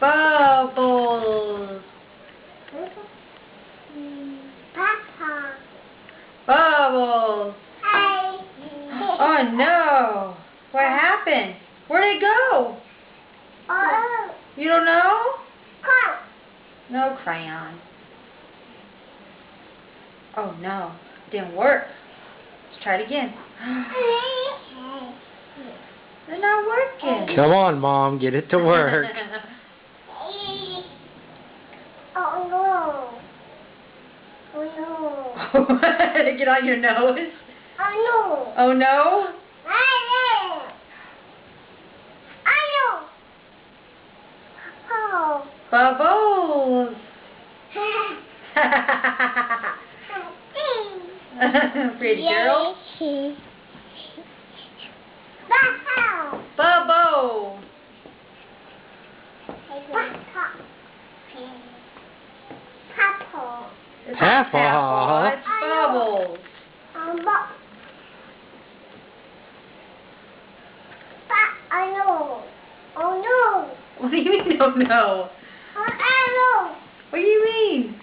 Bubbles. Papa. Bubbles. Hey. Oh no. What happened? Where'd it go? Oh. You don't know? Come. No crayon. Oh no. It didn't work. Let's try it again. They're not working. Come on, Mom, get it to work. Oh no. Oh no. Get on your nose. Oh no. Oh no? Oh. Bubbles. Pretty girl. Bubble. It's not Papa. Papa, it's Bubbles. I know. Oh no. What do you mean, oh no? I know. What do you mean?